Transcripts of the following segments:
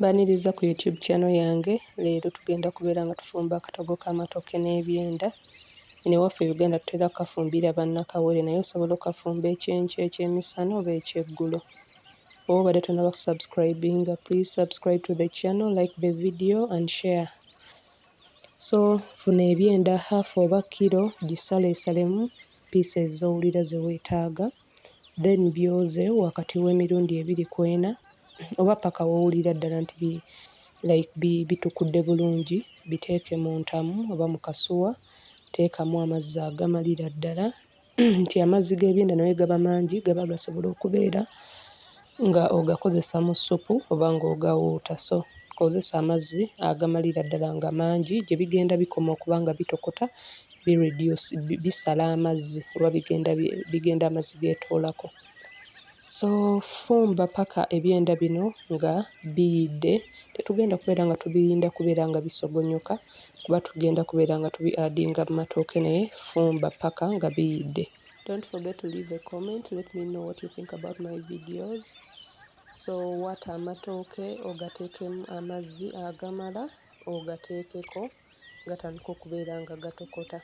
Baniriza ku YouTube channel yange. Leero tugenda kubeera nga tufumba akatogo k'amatooke n'ebyenda. Eno ewaffe Uganda tutera kukafumbira bannakawere naye osobola okafumba ekyenkya, ekyemisana oba ekyeggulo. Oba obadde tonnaba kusubscribinga, please subscribe to the channel, like the video and share. So funa ebyenda half oba kilo, gisaleesalemu pieces z'owulira ze weetaaga, then byoze wakati w'emirundi 2 ku 4 oba paka w'owulira ddala nti bitukudde bulungi. Biteeke mu ntamu oba mu kasuwa, teekamu amazzi agamalira ddala nti amazzi g'ebyenda naye gaba mangi gaba gasobola okubeera nga ogakozesa mu ssupu oba ng'ogawuuta. So kozesa amazzi agamalira ddala nga mangi, gye bigenda bikoma okuba nga bitokota bisala amazzi oba bigenda amazzi geetoolako. So fumba paka ebyenda bino nga biyidde. Tetugenda kubeera nga tubirinda kubeera nga bisogonyoka kuba tugenda kubeera nga tubi-addinga mu matooke, naye fumba paka nga biyidde. Don't forget to leave a comment. Let me know what you think about my videos. So waata amatooke ogateekemu amazzi agamala, ogateekeko gatandika okubeera nga gatokota.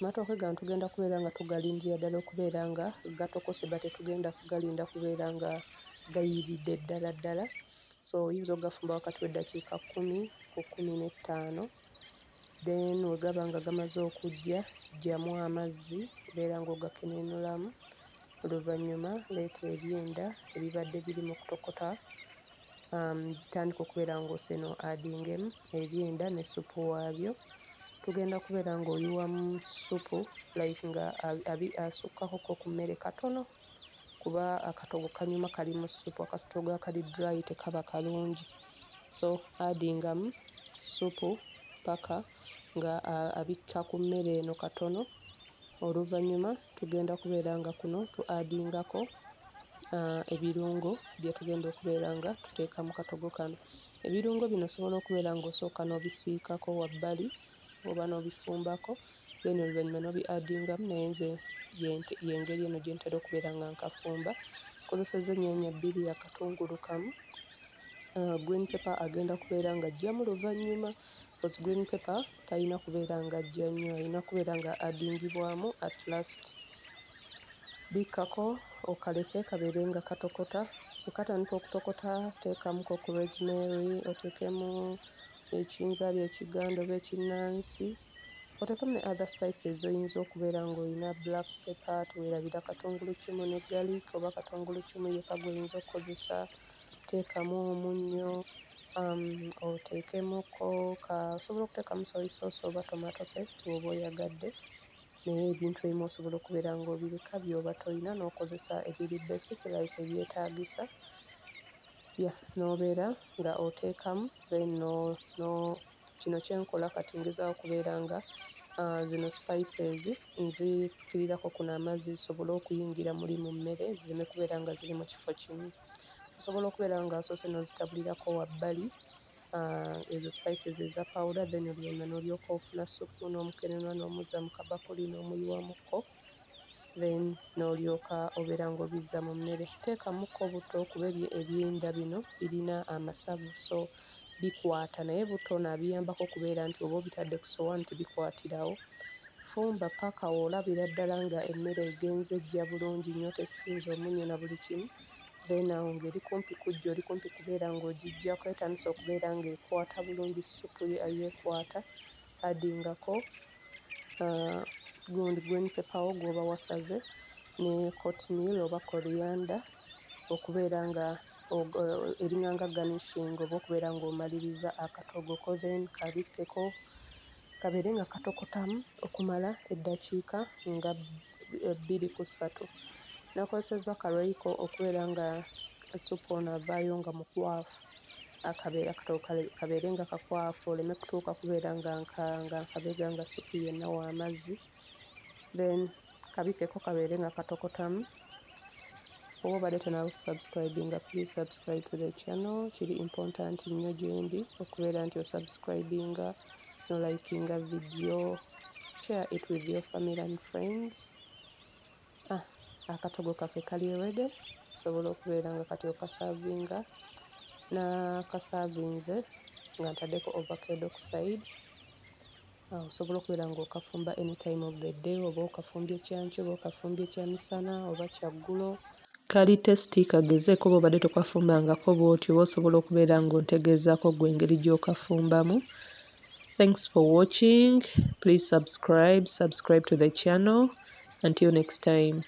Amatooke gano tugenda kubeera nga tugalindira ddala okubeera nga gatokose, but tetugenda kugalinda kubeera nga gayiridde ddala ddala. So oyinza ogafumba wakati w'eddakiika 10 ku 15. Then we gaba nga gamaze okujja, ggyamu amazzi, beera ng'ogakenenulamu. Oluvannyuma leeta ebyenda ebibadde biri mu kutokota, tandika okubeera ng'oseno adingemu ebyenda ne ssupu waabyo. Tugenda kubeera ng'oyiwamu ssupu like nga asukkako ku mmere katono kuba akatogo kanyuma kali mu ssupu, akatogo akali dry tekaba kalungi. So addingamu ssupu paka nga abikka ku mmere eno katono. Oluvannyuma tugenda kubeera nga kuno tu-addingako ebirungo bye tugenda okubeera nga tuteeka mu katogo kano. Ebirungo bino osobola okubeera ng'osooka n'obisiikako wabbali oba n'obifumbako, then oluvannyuma n'obi-addingamu, naye nze y'engeri eno gye ntera okubeera nga nkafumba. Nkozesezza ennyaanya 2, akatungulu kamu, green pepper agenda kubeera ng'ajjamu luvannyuma because green pepper talina kubeera ng'ajja nnyo, alina kubeera nga addingibwamu at last. Bikkako okaleke kabeere nga katokota. Bwe katandika okutokota teekamuko ku rosemary, oteekemu ekinzaali, ekiganda oba ekinnansi, oteekemu ne other spices z'oyinza okubeera ng'olina, black pepper, teweerabira katungulu kimu ne garlic oba katungulu kimu yekka gw'oyinza okukozesa. Teekamu omunnyo, oteekemuko osobola okuteekamu soy sauce oba tomato paste bw'oba oyagadde, naye ebintu ebimu osobola okubeera ng'obireka by'oba toyina n'okozesa ebiri basic like ebyetaagisa. N'obeera nga oteekamu then kino kye nkola kati ngezaaho okubeera nga zino spices nzikkirirako kuno amazzi zisobole okuyingira muli mu mmere, zireme kubeera nga ziri mu kifo kimu. Osobola okubeera ng'asoose n'ozitabulirako wabbali ezo spices eza powder, then oluvannyuma n'olyoka ofuna ssupu n'omukenenwa n'omuzza mu kabakuli n'omuyiwamukko, then n'olyoka obeera ng'obizza mu mmere. Teekamukko buto kuba ebyenda bino birina amasavu, so bikwata, naye buto abiyambako okubeera nti oba obitadde ku sowaani tibikwatirawo. Fumba paka olabira ddala nga emmere egenze ejja bulungi nnyo, testinze omunnyo na buli kimu. Then awo ng'eri kumpi kujja, oli kumpi kubeera ng'ogiggyako, etandise okubeera ng'ekwata bulungi, ssupu yeekwata. Addingako gundi green pepper wo gw'oba wasaze ne cotmeal oba coriander okubeera nga eringa nga garnishing oba okubeera ng'omaliriza akatogo ko, then kabikkeko kabeere nga katokotamu okumala eddakiika nga 2 ku 3. Nakozesezza Royco okubeera nga ssupu ono avaayo nga mukwafu, akatogo kabeere nga kakwafu, oleme kutuuka kubeera nga nkabega nga ssupu yenna w'amazzi. Then kabikkeko kabeere nga katokotamu. Oba obadde tonnaba kusubscribinga, please subscribe to the channel. Kiri important nnyo gye ndi okubeera nti osubscribinga, nolikinga video, share it with your family and friends. Akatogo kaffe kali ready, osobola okubeera nga kati okasavinga n'akasavinze nga ntaddeko ovacado ku side. Osobola okubeera ng'okafumba any time of the day, oba okafumbye kyankyo, oba okafumbye kyamisana oba kyaggulo. Kali tesiti kagezeeko oba obadde tokafumbangako bw'otyo, oba osobola okubeera ng'ontegeezaako ggwe engeri gy'okafumbamu. Thanks for watching. Please subscribe to the channel. Until next time.